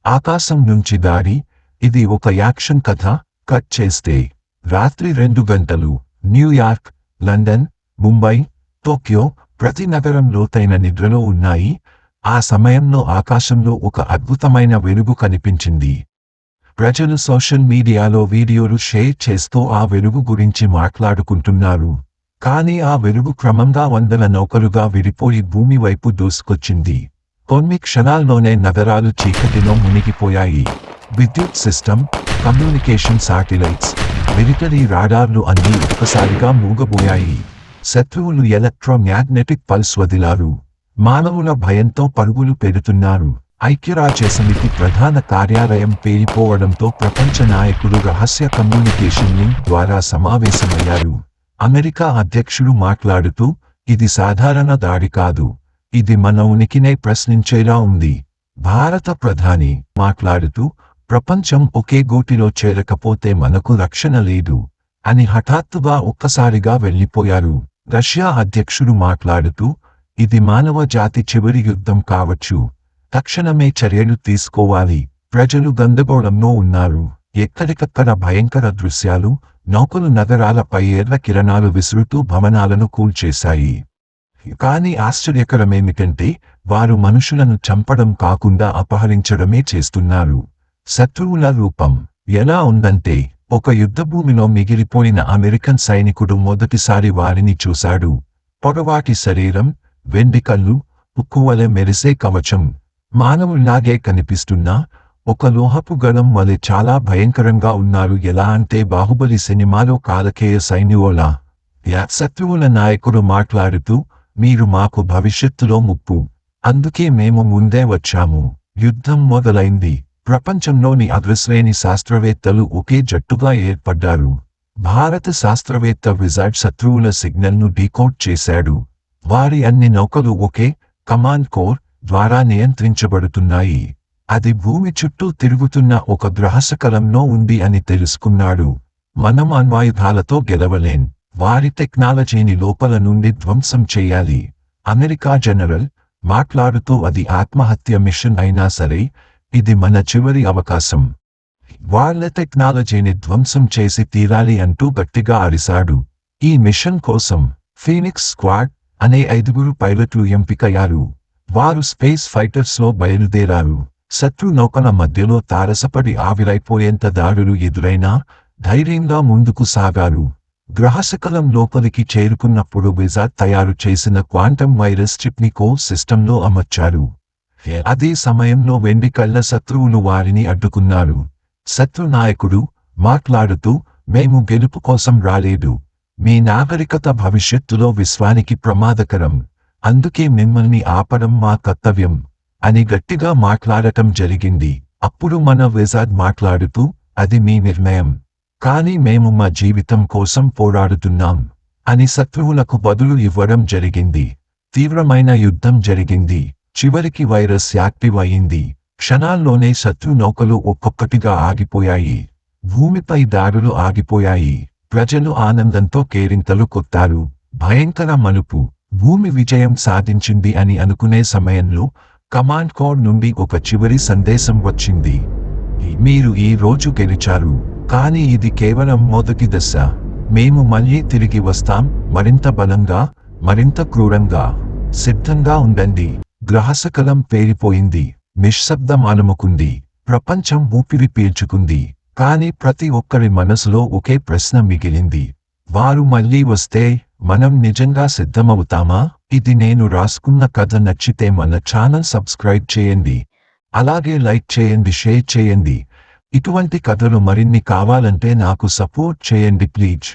ఆకాశం నుంచి దాడి. ఇది ఒక యాక్షన్ కథ. కట్ చేస్తే రాత్రి 2 గంటలు. న్యూయార్క్, లండన్, ముంబై, టోక్యో ప్రతి నగరం లోతైన నిద్రలో ఉన్నాయి. ఆ సమయంలో ఆకాశంలో ఒక అద్భుతమైన వెలుగు కనిపించింది. ప్రజలు సోషల్ మీడియాలో వీడియోలు షేర్ చేస్తూ ఆ వెలుగు గురించి మాట్లాడుకుంటున్నారు. కానీ ఆ వెలుగు క్రమంగా వందల నౌకలుగా విడిపోయి భూమి వైపు దూసుకొచ్చింది. కొన్ని క్షణాల్లోనే నగరాలు చీకటిలో మునిగిపోయాయి. విద్యుత్ సిస్టమ్, కమ్యూనికేషన్ శాటిలైట్స్, మిలిటరీ రాడార్లు అన్నీ ఒక్కసారిగా మూగబోయాయి. శత్రువులు ఎలక్ట్రోమాగ్నెటిక్ పల్స్ వదిలారు. మానవుల భయంతో పరుగులు పెడుతున్నారు. ఐక్యరాజ్యసమితి ప్రధాన కార్యాలయం పేలిపోవడంతో ప్రపంచ నాయకులు రహస్య కమ్యూనికేషన్ లింక్ ద్వారా సమావేశమయ్యారు. అమెరికా అధ్యక్షుడు మాట్లాడుతూ, ఇది సాధారణ దాడి కాదు, ఇది మన ఉనికినే ప్రశ్నించేలా ఉంది. భారత ప్రధాని మాట్లాడుతూ, ప్రపంచం ఒకే గూటిలో చేరకపోతే మనకు రక్షణ లేదు అని హఠాత్తుగా ఒక్కసారిగా వెళ్లిపోయారు. రష్యా అధ్యక్షుడు మాట్లాడుతూ, ఇది మానవ జాతి చివరి యుద్ధం కావచ్చు, తక్షణమే చర్యలు తీసుకోవాలి. ప్రజలు గందరగోళంలో ఉన్నారు. ఎక్కడికక్కడ భయంకర దృశ్యాలు. నౌకలు నగరాలపై ఎర్ర కిరణాలు విసురుతూ భవనాలను కూల్చేశాయి. కానీ ఆశ్చర్యకరమేమిటంటే వారు మనుషులను చంపడం కాకుండా అపహరించడమే చేస్తున్నారు. శత్రువుల రూపం ఎలా ఉందంటే, ఒక యుద్ధభూమిలో మిగిలిపోయిన అమెరికన్ సైనికుడు మొదటిసారి వారిని చూశాడు. పొడవాటి శరీరం, వెండి కళ్ళు, ఉక్కువలె మెరిసే కవచం. మానవుల్లాగే కనిపిస్తున్నా ఒక లోహపు గళం వలె చాలా భయంకరంగా ఉన్నారు. ఎలా అంటే బాహుబలి సినిమాలో కాలకేయ సైన్యువోలా. శత్రువుల నాయకుడు మాట్లాడుతూ, మీరు మాకు భవిష్యత్తులో ముప్పు, అందుకే మేము ముందే వచ్చాము. యుద్ధం మొదలైంది. ప్రపంచంలోని అగ్రశ్రేణి శాస్త్రవేత్తలు ఒకే జట్టుగా ఏర్పడ్డారు. భారత శాస్త్రవేత్త విజార్డ్ శత్రువుల సిగ్నల్ను డీకోడ్ చేశాడు. వారి అన్ని నౌకలు ఒకే కమాండ్ కోర్ ద్వారా నియంత్రించబడుతున్నాయి. అది భూమి చుట్టూ తిరుగుతున్న ఒక గ్రహశకలంలో ఉంది అని తెలుసుకున్నాడు. మనం అణ్వాయుధాలతో గెలవలేం. వారి టెక్నాలజీని లోపల నుండి ధ్వంసం చేయాలి. అమెరికా జనరల్ మాట్లాడుతూ, అది ఆత్మహత్య మిషన్ అయినా సరే ఇది మన చివరి అవకాశం. వాళ్ళ టెక్నాలజీని ధ్వంసం చేసి తీరాలి అంటూ గట్టిగా అరిశాడు. ఈ మిషన్ కోసం ఫీనిక్స్ స్క్వాడ్ అనే 5 పైలట్లు ఎంపికయ్యారు. వారు స్పేస్ ఫైటర్స్లో బయలుదేరారు. శత్రు నౌకల మధ్యలో తారసపడి ఆవిరైపోయేంత దాడులు ఎదురైనా ధైర్యంగా ముందుకు సాగారు. గ్రహశకలం లోపలికి చేరుకున్నప్పుడు విజార్డ్ తయారు చేసిన క్వాంటమ్ వైరస్ చిప్ని కోర్ సిస్టంలో అమర్చారు. అదే సమయంలో వెండి కళ్ళ శత్రువులు వారిని అడ్డుకున్నారు. శత్రు నాయకుడు మాట్లాడుతూ, మేము గెలుపు కోసం రాలేదు. మీ నాగరికత భవిష్యత్తులో విశ్వానికి ప్రమాదకరం, అందుకే మిమ్మల్ని ఆపడం మా కర్తవ్యం అని గట్టిగా మాట్లాడటం జరిగింది. అప్పుడు మన విజార్డ్ మాట్లాడుతూ, అది మీ నిర్ణయం, కానీ మేము మా జీవితం కోసం పోరాడుతున్నాం అని శత్రువులకు బదులు ఇవ్వడం జరిగింది. తీవ్రమైన యుద్ధం జరిగింది. చివరికి వైరస్ యాక్టివ్ అయింది. క్షణాల్లోనే శత్రు నౌకలు ఒక్కొక్కటిగా ఆగిపోయాయి. భూమిపై దాడులు ఆగిపోయాయి. ప్రజలు ఆనందంతో కేరింతలు కొట్టారు. భయంకర మలుపు. భూమి విజయం సాధించింది అని అనుకునే సమయంలో కమాండ్ కోర్ నుండి ఒక చివరి సందేశం వచ్చింది. మీరు ఈ రోజు గెలిచారు, కానీ ఇది కేవలం మొదటి దశ. మేము మళ్ళీ తిరిగి వస్తాం, మరింత బలంగా, మరింత క్రూరంగా. సిద్ధంగా ఉండండి. గ్రహశకలం పేలిపోయింది. నిశ్శబ్దం అలుముకుంది. ప్రపంచం ఊపిరి పీల్చుకుంది. కానీ ప్రతి ఒక్కరి మనసులో ఒకే ప్రశ్న మిగిలింది. వారు మళ్ళీ వస్తే మనం నిజంగా సిద్ధమవుతామా? ఇది నేను రాసుకున్న కథ. నచ్చితే మన ఛానల్ సబ్స్క్రైబ్ చేయండి. అలాగే లైక్ చేయండి, షేర్ చేయండి. ఇటువంటి కథలు మరిన్ని కావాలంటే నాకు సపోర్ట్ చేయండి ప్లీజ్.